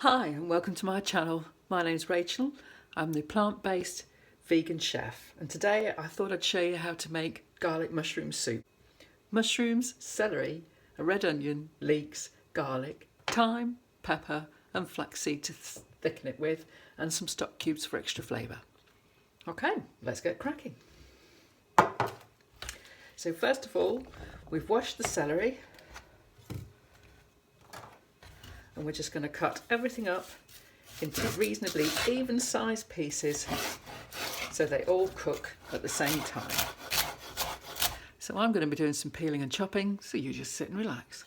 Hi and welcome to my channel. My name's Rachel. I'm the plant-based vegan chef, and today I thought I'd show you how to make garlic mushroom soup. Mushrooms, celery, a red onion, leeks, garlic, thyme, pepper and flaxseed to thicken it with, and some stock cubes for extra flavour. Okay, let's get cracking. So first of all, we've washed the celery and we're just going to cut everything up into reasonably even sized pieces so they all cook at the same time. So I'm going to be doing some peeling and chopping, so you just sit and relax.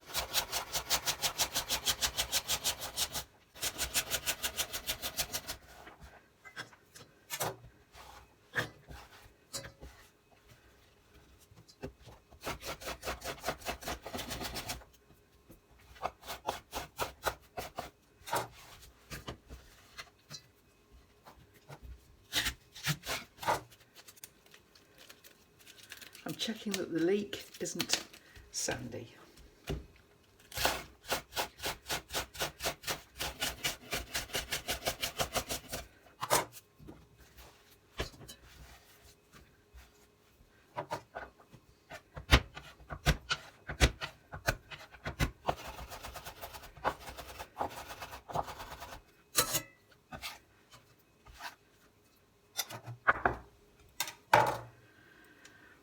I'm checking that the leek isn't sandy.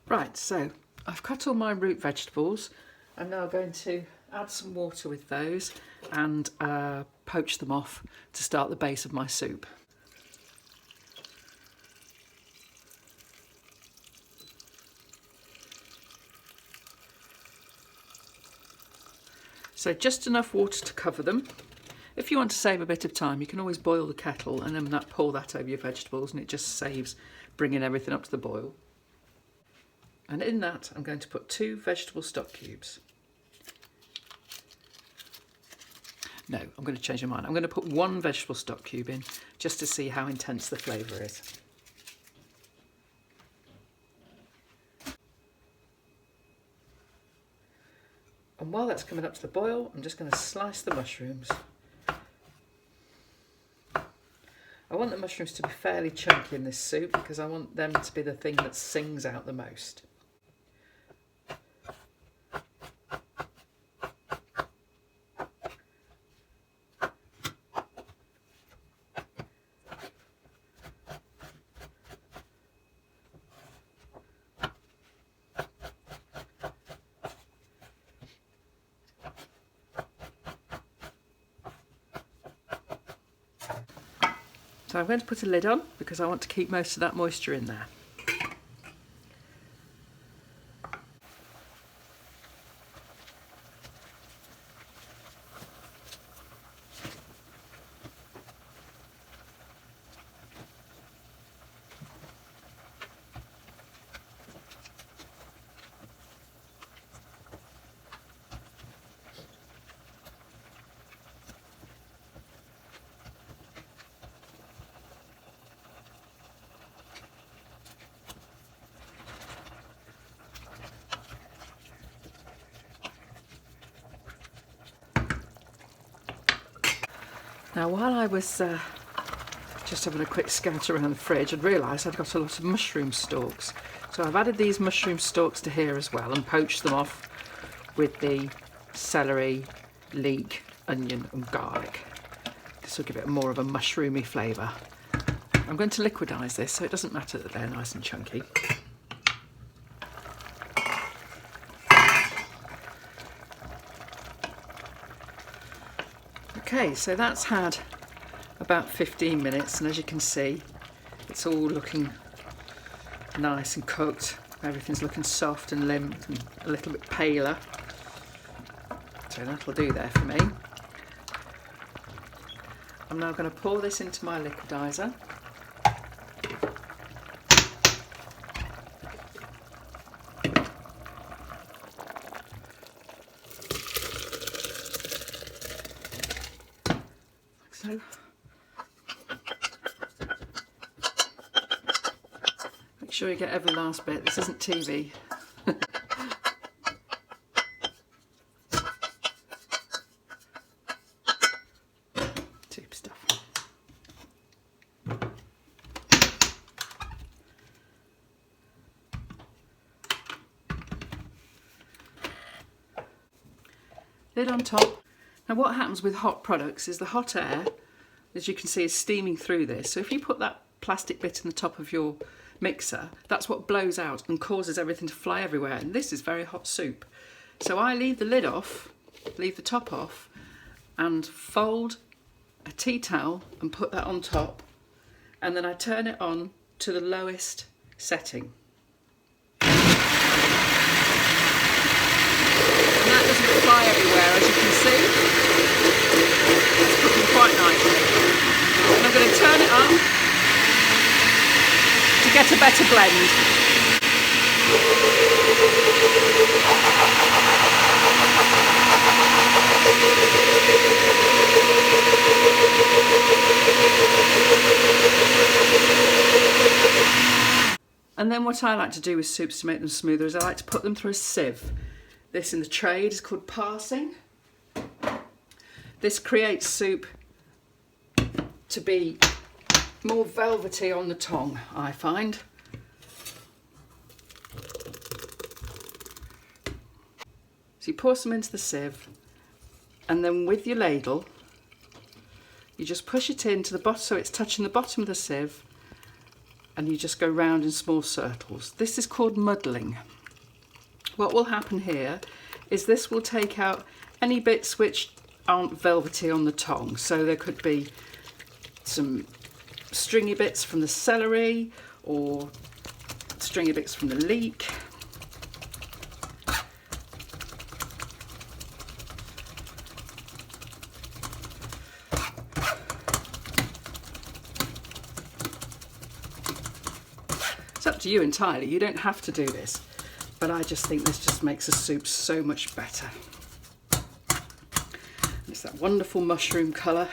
Right, so I've cut all my root vegetables. I'm now going to add some water with those and poach them off to start the base of my soup. So just enough water to cover them. If you want to save a bit of time, you can always boil the kettle and then pour that over your vegetables, and it just saves bringing everything up to the boil. And in that, I'm going to put 2 vegetable stock cubes. No, I'm going to change my mind. I'm going to put 1 vegetable stock cube in just to see how intense the flavour is. And while that's coming up to the boil, I'm just going to slice the mushrooms. I want the mushrooms to be fairly chunky in this soup because I want them to be the thing that sings out the most. So I'm going to put a lid on because I want to keep most of that moisture in there. Now, while I was just having a quick scout around the fridge, I'd realised I'd got a lot of mushroom stalks. So I've added these mushroom stalks to here as well and poached them off with the celery, leek, onion and garlic. This will give it more of a mushroomy flavour. I'm going to liquidise this so it doesn't matter that they're nice and chunky. Okay, so that's had about 15 minutes, and as you can see, it's all looking nice and cooked. Everything's looking soft and limp and a little bit paler. So that'll do there for me. I'm now going to pour this into my liquidizer. So, make sure you get every last bit. This isn't TV. Super stuff. Lid on top. Now what happens with hot products is the hot air, as you can see, is steaming through this. So if you put that plastic bit in the top of your mixer, that's what blows out and causes everything to fly everywhere. And this is very hot soup. So I leave the lid off, leave the top off, and fold a tea towel and put that on top. And then I turn it on to the lowest setting. And that doesn't fly everywhere, as you can see. It's cooking quite nicely. And I'm going to turn it on to get a better blend. And then what I like to do with soups to make them smoother is I like to put them through a sieve. This in the trade is called parsing. This creates soup to be more velvety on the tongue, I find. So you pour some into the sieve, and then with your ladle you just push it into the bottom so it's touching the bottom of the sieve, and you just go round in small circles. This is called muddling. What will happen here is this will take out any bits which aren't velvety on the tongue. So there could be some stringy bits from the celery or stringy bits from the leek. It's up to you entirely, you don't have to do this, but I just think this just makes the soup so much better. It's that wonderful mushroom colour.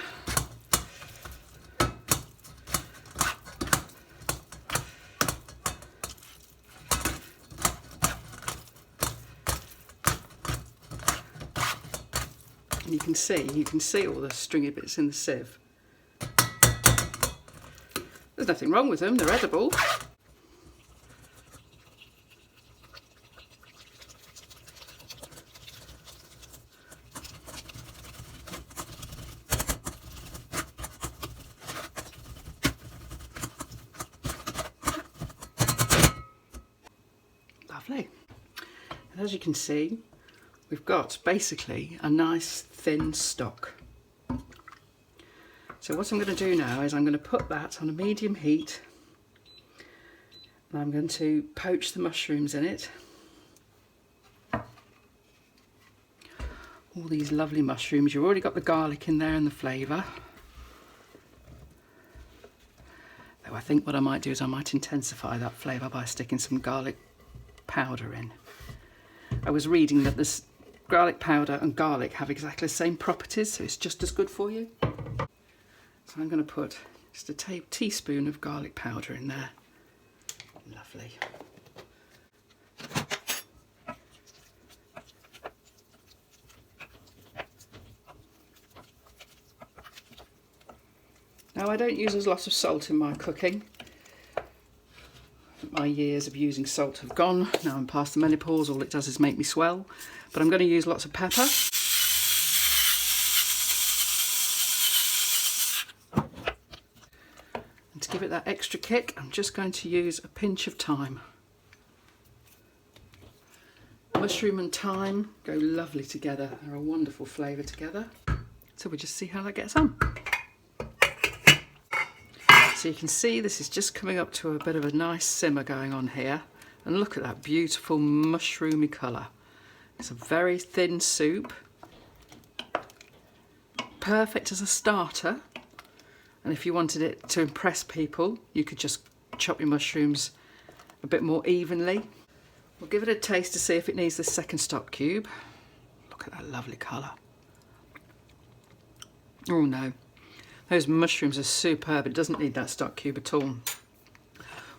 And you can see all the stringy bits in the sieve. There's nothing wrong with them, they're edible. Lovely. And as you can see, we've got basically a nice thin stock. So what I'm going to do now is I'm going to put that on a medium heat, and I'm going to poach the mushrooms in it. All these lovely mushrooms. You've already got the garlic in there and the flavour. Though I think what I might do is I might intensify that flavour by sticking some garlic powder in. I was reading that this garlic powder and garlic have exactly the same properties, so it's just as good for you. So I'm going to put just a teaspoon of garlic powder in there. Lovely. Now I don't use a lot of salt in my cooking. My years of using salt have gone. Now I'm past the menopause, all it does is make me swell. But I'm going to use lots of pepper. And to give it that extra kick, I'm just going to use a pinch of thyme. Mushroom and thyme go lovely together. They're a wonderful flavour together. So we'll just see how that gets on. So you can see this is just coming up to a bit of a nice simmer going on here. And look at that beautiful mushroomy colour. It's a very thin soup. Perfect as a starter. And if you wanted it to impress people, you could just chop your mushrooms a bit more evenly. We'll give it a taste to see if it needs the second stock cube. Look at that lovely colour. Oh no. Those mushrooms are superb. It doesn't need that stock cube at all.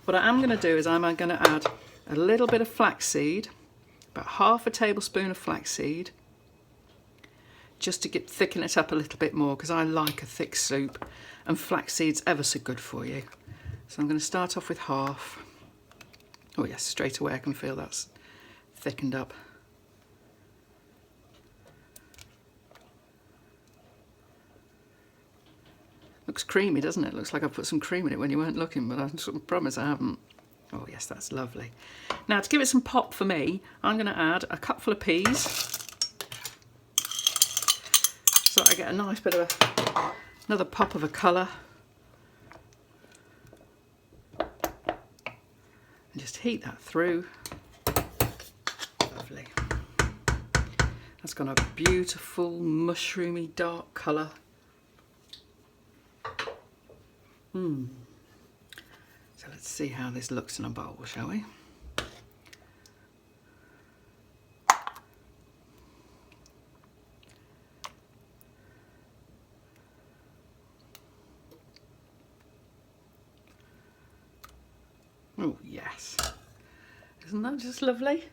What I am going to do is I'm going to add a little bit of flaxseed, about half a tablespoon of flaxseed. just to thicken it up a little bit more, because I like a thick soup, and flaxseed's ever so good for you. So I'm going to start off with half. Oh yes, straight away I can feel that's thickened up. Looks creamy, doesn't it? Looks like I put some cream in it when you weren't looking, but I sort of promise I haven't. Oh yes, that's lovely. Now to give it some pop for me, I'm going to add a cupful of peas, so I get a nice bit of another pop of a colour. And just heat that through. Lovely. That's got a beautiful mushroomy dark colour. So let's see how this looks in a bowl, shall we? Oh yes, isn't that just lovely?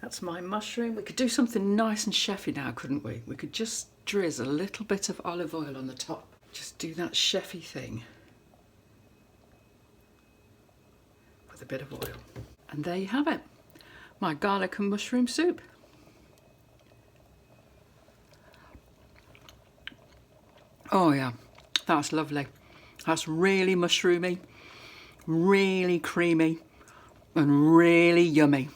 That's my mushroom. We could do something nice and chefy now, couldn't we? We could just drizzle a little bit of olive oil on the top. Just do that chefy thing with a bit of oil. And there you have it, my garlic and mushroom soup. Oh yeah, that's lovely. That's really mushroomy, really creamy, and really yummy.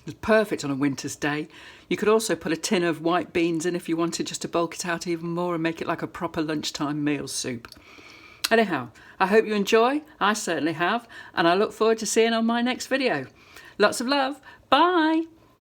It's perfect on a winter's day. You could also put a tin of white beans in if you wanted, just to bulk it out even more and make it like a proper lunchtime meal soup. Anyhow, I hope you enjoy. I certainly have, and I look forward to seeing you on my next video. Lots of love. Bye.